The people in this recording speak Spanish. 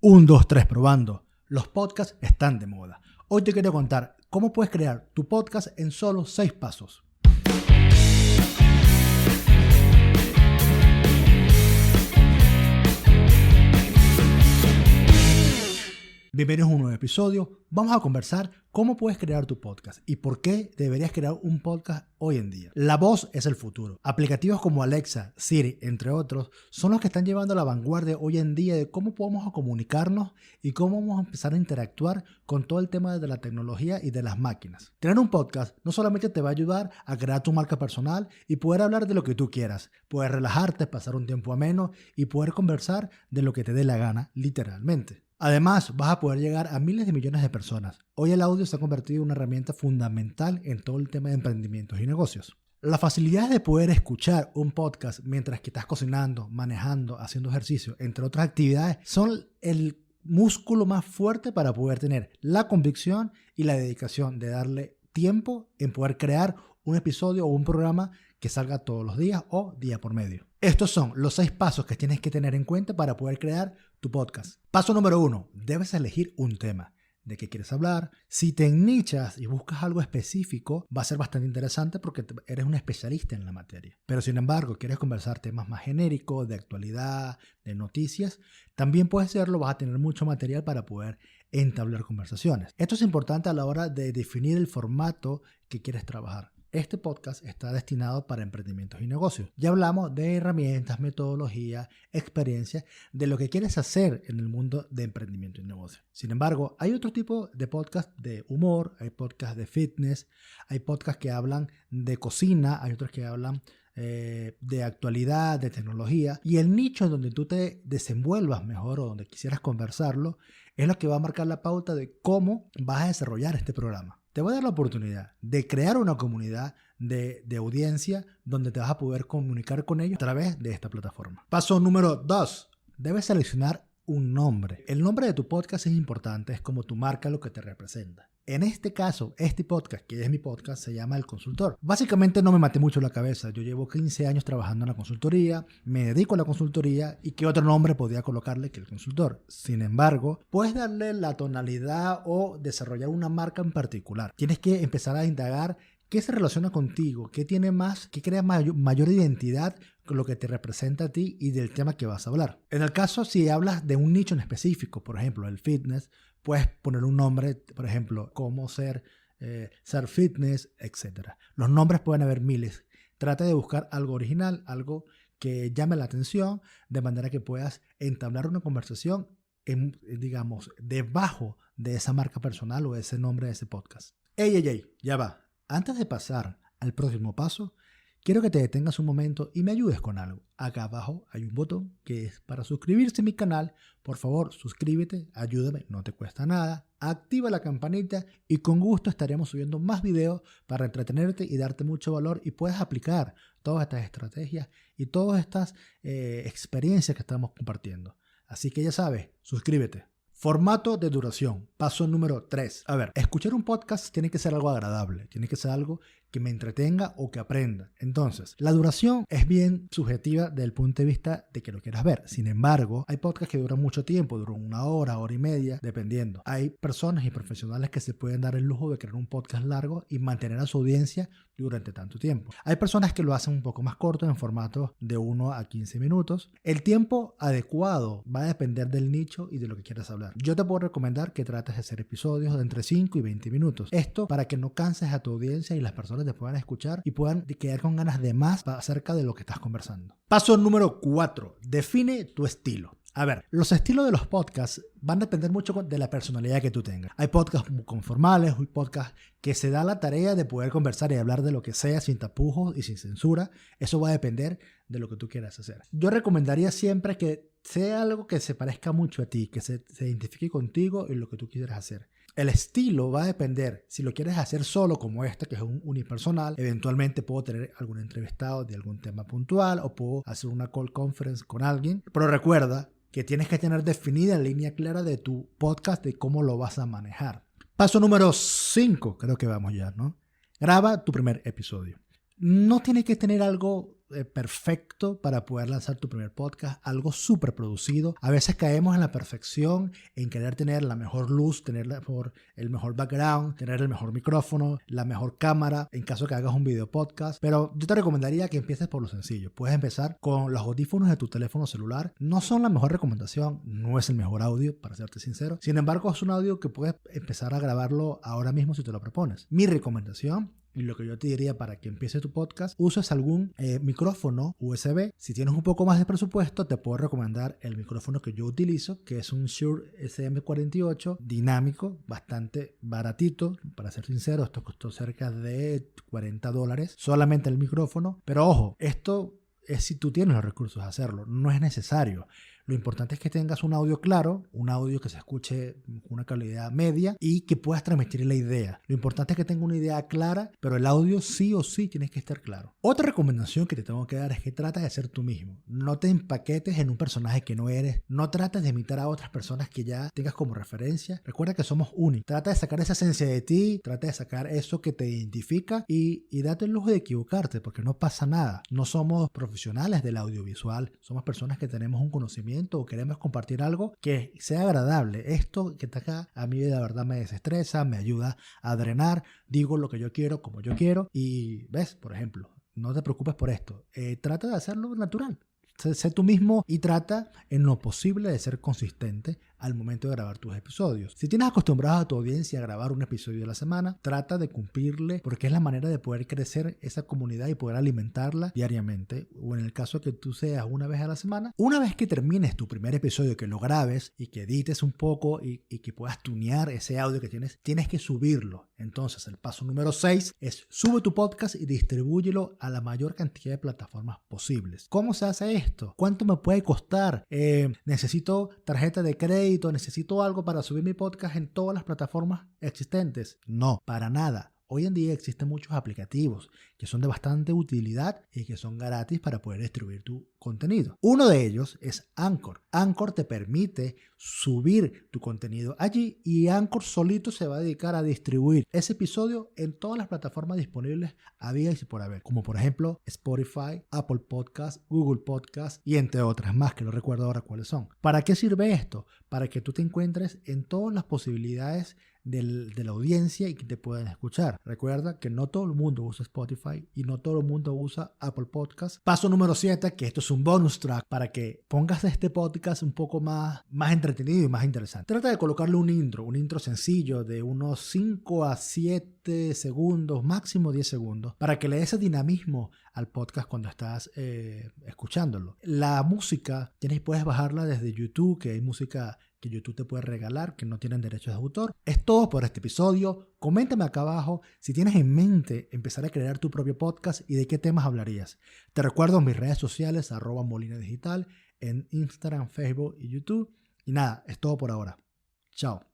1, 2, 3, probando. Los podcasts están de moda. Hoy te quiero contar cómo puedes crear tu podcast en solo 6 pasos. Bienvenidos a un nuevo episodio. Vamos a conversar cómo puedes crear tu podcast y por qué deberías crear un podcast hoy en día. La voz es el futuro. Aplicativos como Alexa, Siri, entre otros, son los que están llevando a la vanguardia hoy en día de cómo podemos comunicarnos y cómo vamos a empezar a interactuar con todo el tema de la tecnología y de las máquinas. Tener un podcast no solamente te va a ayudar a crear tu marca personal y poder hablar de lo que tú quieras, poder relajarte, pasar un tiempo ameno y poder conversar de lo que te dé la gana, literalmente. Además, vas a poder llegar a miles de millones de personas. Hoy el audio se ha convertido en una herramienta fundamental en todo el tema de emprendimientos y negocios. La facilidad de poder escuchar un podcast mientras que estás cocinando, manejando, haciendo ejercicio, entre otras actividades, son el músculo más fuerte para poder tener la convicción y la dedicación de darle tiempo en poder crear un episodio o un programa que salga todos los días o día por medio. Estos son los 6 pasos que tienes que tener en cuenta para poder crear tu podcast. Paso número 1. Debes elegir un tema. ¿De qué quieres hablar? Si te nichas y buscas algo específico, va a ser bastante interesante porque eres un especialista en la materia. Pero sin embargo, quieres conversar temas más genéricos, de actualidad, de noticias, también puedes hacerlo, vas a tener mucho material para poder entablar conversaciones. Esto es importante a la hora de definir el formato que quieres trabajar. Este podcast está destinado para emprendimientos y negocios. Ya hablamos de herramientas, metodología, experiencia, de lo que quieres hacer en el mundo de emprendimiento y negocio. Sin embargo, hay otro tipo de podcast de humor, hay podcasts de fitness, hay podcasts que hablan de cocina, hay otros que hablan de actualidad, de tecnología. Y el nicho en donde tú te desenvuelvas mejor o donde quisieras conversarlo es lo que va a marcar la pauta de cómo vas a desarrollar este programa. Te voy a dar la oportunidad de crear una comunidad de audiencia donde te vas a poder comunicar con ellos a través de esta plataforma. Paso número 2. Debes seleccionar un nombre. El nombre de tu podcast es importante, es como tu marca, lo que te representa. En este caso, este podcast, que es mi podcast, se llama El Consultor. Básicamente no me maté mucho la cabeza. Yo llevo 15 años trabajando en la consultoría, me dedico a la consultoría y ¿qué otro nombre podía colocarle que El Consultor? Sin embargo, puedes darle la tonalidad o desarrollar una marca en particular. Tienes que empezar a indagar qué se relaciona contigo, qué tiene más, qué crea mayor identidad con lo que te representa a ti y del tema que vas a hablar. En el caso, si hablas de un nicho en específico, por ejemplo, el fitness, puedes poner un nombre, por ejemplo, cómo ser fitness, etc. Los nombres pueden haber miles. Trata de buscar algo original, algo que llame la atención, de manera que puedas entablar una conversación, digamos, debajo de esa marca personal o de ese nombre de ese podcast. ¡Ey! Ya va. Antes de pasar al próximo paso, quiero que te detengas un momento y me ayudes con algo. Acá abajo hay un botón que es para suscribirse a mi canal. Por favor, suscríbete, ayúdame, no te cuesta nada. Activa la campanita y con gusto estaremos subiendo más videos para entretenerte y darte mucho valor y puedes aplicar todas estas estrategias y todas estas experiencias que estamos compartiendo. Así que ya sabes, suscríbete. Formato de duración. Paso número 3. A ver, escuchar un podcast tiene que ser algo agradable, tiene que ser algo que me entretenga o que aprenda. Entonces, la duración es bien subjetiva desde el punto de vista de que lo quieras ver. Sin embargo, hay podcasts que duran mucho tiempo, duran 1 hora, hora y media, dependiendo. Hay personas y profesionales que se pueden dar el lujo de crear un podcast largo y mantener a su audiencia durante tanto tiempo. Hay personas que lo hacen un poco más corto en formato de 1 a 15 minutos. El tiempo adecuado va a depender del nicho y de lo que quieras hablar. Yo te puedo recomendar que trates de hacer episodios de entre 5 y 20 minutos. Esto para que no canses a tu audiencia y las personas te puedan escuchar y puedan quedar con ganas de más acerca de lo que estás conversando. Paso número 4. Define tu estilo. A ver, los estilos de los podcasts van a depender mucho de la personalidad que tú tengas. Hay podcasts conformales, hay podcasts que se da la tarea de poder conversar y hablar de lo que sea sin tapujos y sin censura. Eso va a depender de lo que tú quieras hacer. Yo recomendaría siempre que sea algo que se parezca mucho a ti, que se identifique contigo y lo que tú quieras hacer. El estilo va a depender, si lo quieres hacer solo como este, que es un unipersonal, eventualmente puedo tener algún entrevistado de algún tema puntual o puedo hacer una call conference con alguien, pero recuerda que tienes que tener definida la línea clara de tu podcast de cómo lo vas a manejar. Paso número 5, creo que vamos ya, ¿no? Graba tu primer episodio. No tiene que tener algo perfecto para poder lanzar tu primer podcast, algo súper producido. A veces caemos en la perfección, en querer tener la mejor luz, tener el mejor background, tener el mejor micrófono, la mejor cámara, en caso que hagas un video podcast. Pero yo te recomendaría que empieces por lo sencillo. Puedes empezar con los audífonos de tu teléfono celular. No son la mejor recomendación, no es el mejor audio, para serte sincero. Sin embargo, es un audio que puedes empezar a grabarlo ahora mismo si te lo propones. Mi recomendación, y lo que yo te diría para que empieces tu podcast, uses algún micrófono USB. Si tienes un poco más de presupuesto, te puedo recomendar el micrófono que yo utilizo, que es un Shure SM48 dinámico, bastante baratito. Para ser sincero, esto costó cerca de $40 solamente el micrófono. Pero ojo, esto es si tú tienes los recursos de hacerlo, no es necesario. Lo importante es que tengas un audio claro, un audio que se escuche con una calidad media y que puedas transmitir la idea. Lo importante es que tenga una idea clara, pero el audio sí o sí tienes que estar claro. Otra recomendación que te tengo que dar es que trates de ser tú mismo. No te empaquetes en un personaje que no eres. No trates de imitar a otras personas que ya tengas como referencia. Recuerda que somos únicos. Trata de sacar esa esencia de ti, trata de sacar eso que te identifica y date el lujo de equivocarte, porque no pasa nada. No somos profesionales del audiovisual. Somos personas que tenemos un conocimiento o queremos compartir algo que sea agradable. Esto que está acá a mí de verdad me desestresa, me ayuda a drenar, digo lo que yo quiero, como yo quiero y ves, por ejemplo, no te preocupes por esto, trata de hacerlo natural. Sé tú mismo y trata en lo posible de ser consistente al momento de grabar tus episodios. Si tienes acostumbrado a tu audiencia a grabar un episodio a la semana, trata de cumplirle porque es la manera de poder crecer esa comunidad y poder alimentarla diariamente. O en el caso que tú seas una vez a la semana, una vez que termines tu primer episodio, que lo grabes y que edites un poco y que puedas tunear ese audio que tienes que subirlo. Entonces el paso número 6 es sube tu podcast y distribúyelo a la mayor cantidad de plataformas posibles. ¿Cómo se hace esto? ¿Cuánto me puede costar? ¿Necesito tarjeta de crédito? ¿Necesito algo para subir mi podcast en todas las plataformas existentes? No, para nada. Hoy en día existen muchos aplicativos que son de bastante utilidad y que son gratis para poder distribuir tu contenido. Uno de ellos es Anchor. Anchor te permite subir tu contenido allí y Anchor solito se va a dedicar a distribuir ese episodio en todas las plataformas disponibles había y por haber, como por ejemplo Spotify, Apple Podcasts, Google Podcasts y entre otras más que no recuerdo ahora cuáles son. ¿Para qué sirve esto? Para que tú te encuentres en todas las posibilidades de la audiencia y que te puedan escuchar. Recuerda que no todo el mundo usa Spotify y no todo el mundo usa Apple Podcasts. Paso número 7, que esto es un bonus track para que pongas este podcast un poco más entretenido y más interesante. Trata de colocarle un intro sencillo de unos 5 a 7 segundos, máximo 10 segundos, para que le des ese dinamismo al podcast cuando estás escuchándolo. La música, puedes bajarla desde YouTube, que hay música que YouTube te puede regalar, que no tienen derechos de autor. Es todo por este episodio. Coméntame acá abajo si tienes en mente empezar a crear tu propio podcast y de qué temas hablarías. Te recuerdo mis redes sociales, @Molina Digital, en Instagram, Facebook y YouTube. Y nada, es todo por ahora. Chao.